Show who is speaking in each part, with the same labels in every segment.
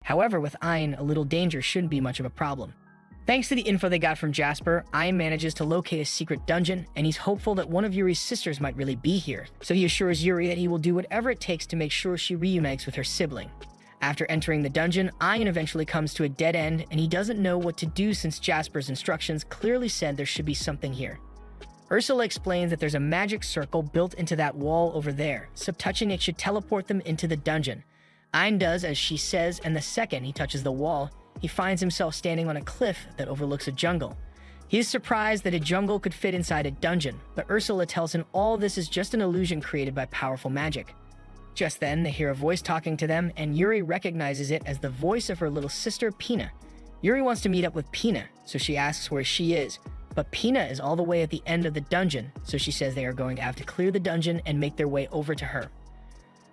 Speaker 1: However, with Ain, a little danger shouldn't be much of a problem. Thanks to the info they got from Jasper, Ain manages to locate a secret dungeon, and he's hopeful that one of Yuri's sisters might really be here, so he assures Yuri that he will do whatever it takes to make sure she reunites with her sibling. After entering the dungeon, Ain eventually comes to a dead end, and he doesn't know what to do since Jasper's instructions clearly said there should be something here. Ursula explains that there's a magic circle built into that wall over there, so touching it should teleport them into the dungeon. Ain does as she says, and the second he touches the wall, he finds himself standing on a cliff that overlooks a jungle. He is surprised that a jungle could fit inside a dungeon, but Ursula tells him all this is just an illusion created by powerful magic. Just then, they hear a voice talking to them, and Yuri recognizes it as the voice of her little sister, Pina. Yuri wants to meet up with Pina, so she asks where she is, but Pina is all the way at the end of the dungeon, so she says they are going to have to clear the dungeon and make their way over to her.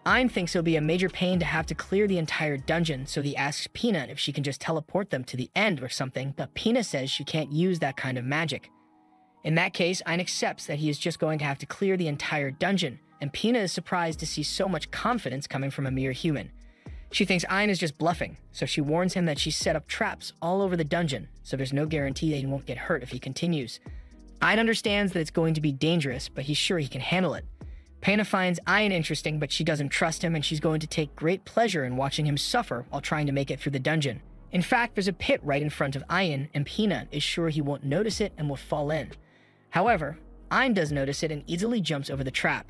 Speaker 1: Ain thinks it'll be a major pain to have to clear the entire dungeon, so he asks Pina if she can just teleport them to the end or something, but Pina says she can't use that kind of magic. In that case, Ain accepts that he is just going to have to clear the entire dungeon, and Pina is surprised to see so much confidence coming from a mere human. She thinks Ain is just bluffing, so she warns him that she's set up traps all over the dungeon, so there's no guarantee that he won't get hurt if he continues. Ain understands that it's going to be dangerous, but he's sure he can handle it. Pina finds Ain interesting, but she doesn't trust him, and she's going to take great pleasure in watching him suffer while trying to make it through the dungeon. In fact, there's a pit right in front of Ain, and Pina is sure he won't notice it and will fall in. However, Ain does notice it and easily jumps over the trap.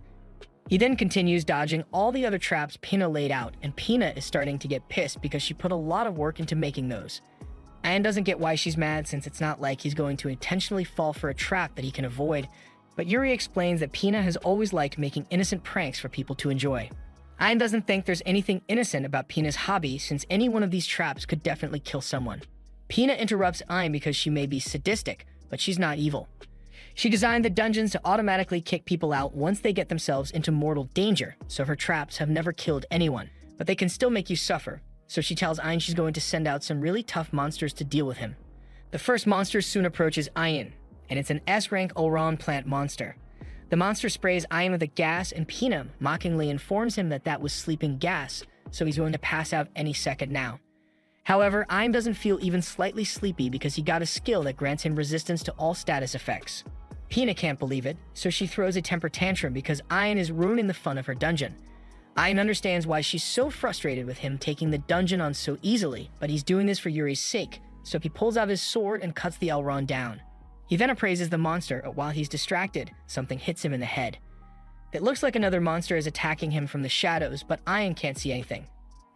Speaker 1: He then continues dodging all the other traps Pina laid out, and Pina is starting to get pissed because she put a lot of work into making those. Ain doesn't get why she's mad, since it's not like he's going to intentionally fall for a trap that he can avoid, but Yuri explains that Pina has always liked making innocent pranks for people to enjoy. Ain doesn't think there's anything innocent about Pina's hobby, since any one of these traps could definitely kill someone. Pina interrupts Ain because she may be sadistic, but she's not evil. She designed the dungeons to automatically kick people out once they get themselves into mortal danger, so her traps have never killed anyone, but they can still make you suffer, so she tells Ain she's going to send out some really tough monsters to deal with him. The first monster soon approaches Ain, and it's an S-rank Olran plant monster. The monster sprays Ain with a gas, and Pina mockingly informs him that was sleeping gas, so he's going to pass out any second now. However, Ain doesn't feel even slightly sleepy because he got a skill that grants him resistance to all status effects. Pina can't believe it, so she throws a temper tantrum because Ain is ruining the fun of her dungeon. Ain understands why she's so frustrated with him taking the dungeon on so easily, but he's doing this for Yuri's sake, so he pulls out his sword and cuts the Elrond down. He then appraises the monster, but while he's distracted, something hits him in the head. It looks like another monster is attacking him from the shadows, but Ain can't see anything.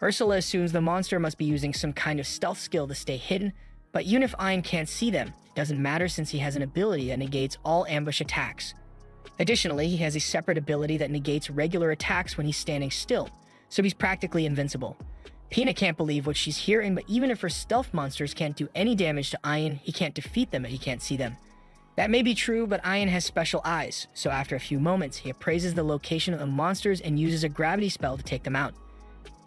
Speaker 1: Ursula assumes the monster must be using some kind of stealth skill to stay hidden, but even if Ain can't see them, it doesn't matter since he has an ability that negates all ambush attacks. Additionally, he has a separate ability that negates regular attacks when he's standing still, so he's practically invincible. Pina can't believe what she's hearing, but even if her stealth monsters can't do any damage to Ain, he can't defeat them if he can't see them. That may be true, but Ain has special eyes, so after a few moments, he appraises the location of the monsters and uses a gravity spell to take them out.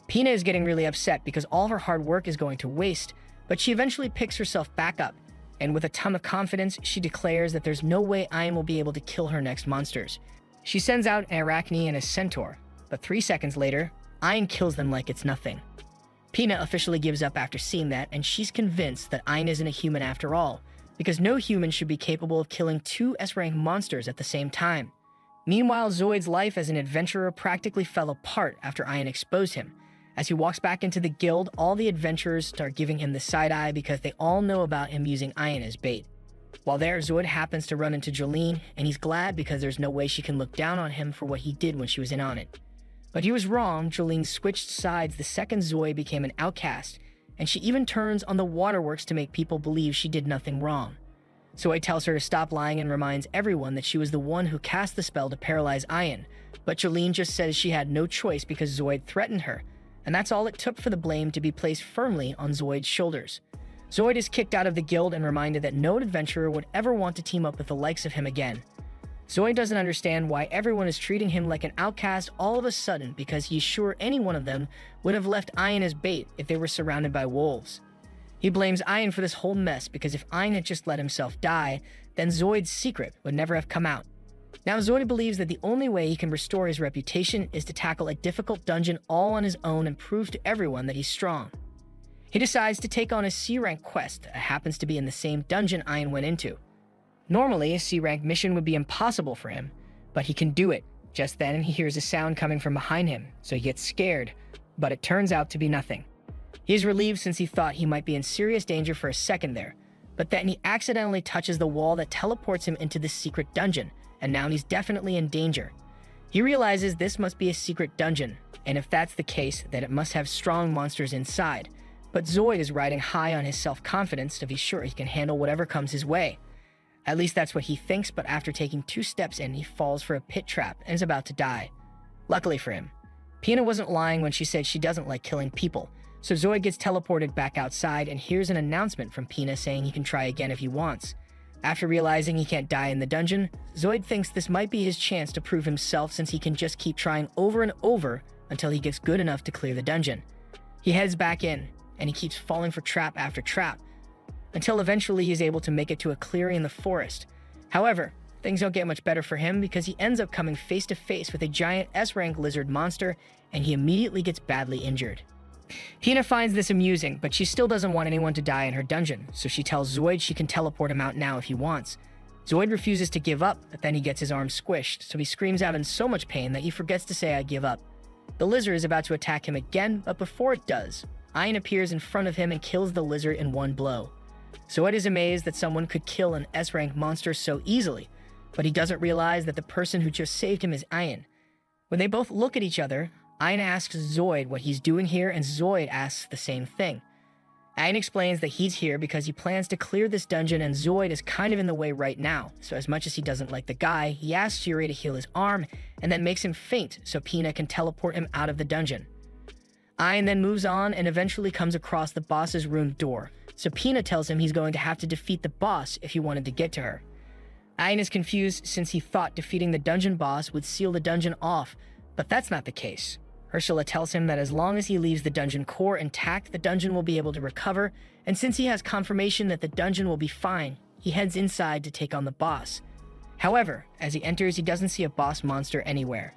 Speaker 1: Pina is getting really upset because all of her hard work is going to waste, but she eventually picks herself back up, and with a ton of confidence, she declares that there's no way Ain will be able to kill her next monsters. She sends out an arachne and a centaur, but 3 seconds later, Ain kills them like it's nothing. Pina officially gives up after seeing that, and she's convinced that Ain isn't a human after all, because no human should be capable of killing 2 S-rank monsters at the same time. Meanwhile, Zoid's life as an adventurer practically fell apart after Ain exposed him. As he walks back into the guild, all the adventurers start giving him the side-eye because they all know about him using Ain as bait. While there, Zoid happens to run into Jolene, and he's glad because there's no way she can look down on him for what he did when she was in on it. But he was wrong. Jolene switched sides the second Zoid became an outcast, and she even turns on the waterworks to make people believe she did nothing wrong. Zoid tells her to stop lying and reminds everyone that she was the one who cast the spell to paralyze Ain, but Jolene just says she had no choice because Zoid threatened her, and that's all it took for the blame to be placed firmly on Zoid's shoulders. Zoid is kicked out of the guild and reminded that no adventurer would ever want to team up with the likes of him again. Zoid doesn't understand why everyone is treating him like an outcast all of a sudden because he's sure any one of them would have left Ain as bait if they were surrounded by wolves. He blames Ain for this whole mess because if Ain had just let himself die, then Zoid's secret would never have come out. Now Zoid believes that the only way he can restore his reputation is to tackle a difficult dungeon all on his own and prove to everyone that he's strong. He decides to take on a C-rank quest that happens to be in the same dungeon Ayan went into. Normally, a C-rank mission would be impossible for him, but he can do it. Just then, he hears a sound coming from behind him, so he gets scared, but it turns out to be nothing. He is relieved since he thought he might be in serious danger for a second there, but then he accidentally touches the wall that teleports him into this secret dungeon, and now he's definitely in danger. He realizes this must be a secret dungeon, and if that's the case, then it must have strong monsters inside. But Zoid is riding high on his self-confidence to be sure he can handle whatever comes his way. At least that's what he thinks, but after taking 2 steps in, he falls for a pit trap and is about to die. Luckily for him, Pina wasn't lying when she said she doesn't like killing people, so Zoid gets teleported back outside and hears an announcement from Pina saying he can try again if he wants. After realizing he can't die in the dungeon, Zoid thinks this might be his chance to prove himself since he can just keep trying over and over until he gets good enough to clear the dungeon. He heads back in, and he keeps falling for trap after trap, until eventually he's able to make it to a clearing in the forest. However, things don't get much better for him because he ends up coming face to face with a giant S-rank lizard monster, and he immediately gets badly injured. Pina finds this amusing, but she still doesn't want anyone to die in her dungeon, so she tells Zoid she can teleport him out now if he wants. Zoid refuses to give up, but then he gets his arm squished, so he screams out in so much pain that he forgets to say I give up. The lizard is about to attack him again, but before it does, Ayan appears in front of him and kills the lizard in one blow. Zoid is amazed that someone could kill an S-rank monster so easily, but he doesn't realize that the person who just saved him is Ayan. When they both look at each other, Ayan asks Zoid what he's doing here, and Zoid asks the same thing. Ayan explains that he's here because he plans to clear this dungeon and Zoid is kind of in the way right now, so as much as he doesn't like the guy, he asks Yuri to heal his arm and then makes him faint so Pina can teleport him out of the dungeon. Ayan then moves on and eventually comes across the boss's room door, so Pina tells him he's going to have to defeat the boss if he wanted to get to her. Ayan is confused since he thought defeating the dungeon boss would seal the dungeon off, but that's not the case. Ursula tells him that as long as he leaves the dungeon core intact, the dungeon will be able to recover, and since he has confirmation that the dungeon will be fine, he heads inside to take on the boss. However, as he enters, he doesn't see a boss monster anywhere.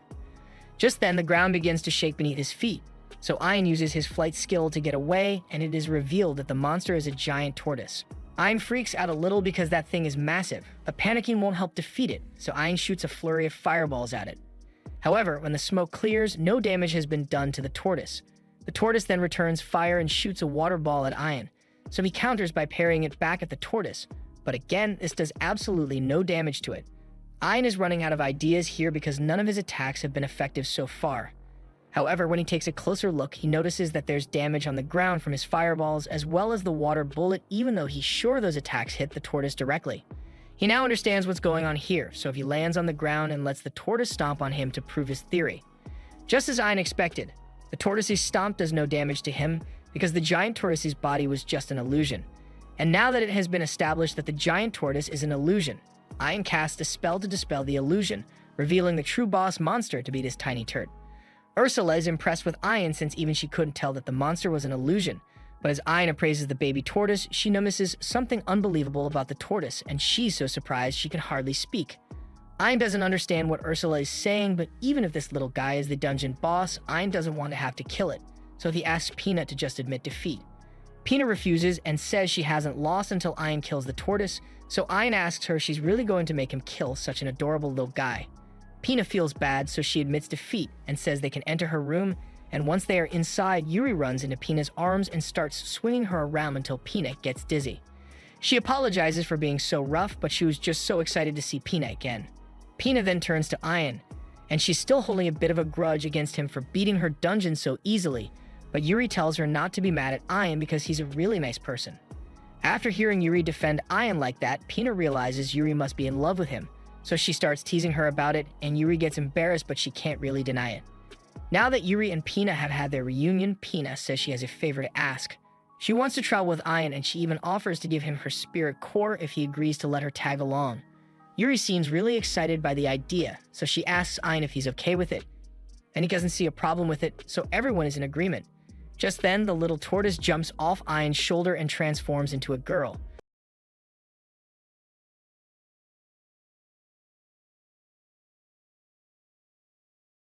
Speaker 1: Just then, the ground begins to shake beneath his feet, so Ayan uses his flight skill to get away, and it is revealed that the monster is a giant tortoise. Ayan freaks out a little because that thing is massive, but panicking won't help defeat it, so Ayan shoots a flurry of fireballs at it. However, when the smoke clears, no damage has been done to the tortoise. The tortoise then returns fire and shoots a water ball at Ayan, so he counters by parrying it back at the tortoise, but again, this does absolutely no damage to it. Ayan is running out of ideas here because none of his attacks have been effective so far. However, when he takes a closer look, he notices that there's damage on the ground from his fireballs as well as the water bullet, even though he's sure those attacks hit the tortoise directly. He now understands what's going on here, so he lands on the ground and lets the tortoise stomp on him to prove his theory. Just as Ayan expected, the tortoise's stomp does no damage to him because the giant tortoise's body was just an illusion. And now that it has been established that the giant tortoise is an illusion, Ayan casts a spell to dispel the illusion, revealing the true boss monster to be this tiny turd. Ursula is impressed with Ayan since even she couldn't tell that the monster was an illusion, but as Ayan appraises the baby tortoise, she notices something unbelievable about the tortoise, and she's so surprised she can hardly speak. Ayan doesn't understand what Ursula is saying, but even if this little guy is the dungeon boss, Ayan doesn't want to have to kill it, so he asks Pina to just admit defeat. Pina refuses and says she hasn't lost until Ayan kills the tortoise, so Ayan asks her if she's really going to make him kill such an adorable little guy. Pina feels bad, so she admits defeat and says they can enter her room, and once they are inside, Yuri runs into Pina's arms and starts swinging her around until Pina gets dizzy. She apologizes for being so rough, but she was just so excited to see Pina again. Pina then turns to Ayan, and she's still holding a bit of a grudge against him for beating her dungeon so easily, but Yuri tells her not to be mad at Ayan because he's a really nice person. After hearing Yuri defend Ayan like that, Pina realizes Yuri must be in love with him, so she starts teasing her about it, and Yuri gets embarrassed, but she can't really deny it. Now that Yuri and Pina have had their reunion, Pina says she has a favor to ask. She wants to travel with Ayan, and she even offers to give him her spirit core if he agrees to let her tag along. Yuri seems really excited by the idea, so she asks Ayan if he's okay with it, and he doesn't see a problem with it, so everyone is in agreement. Just then, the little tortoise jumps off Ayan's shoulder and transforms into a girl.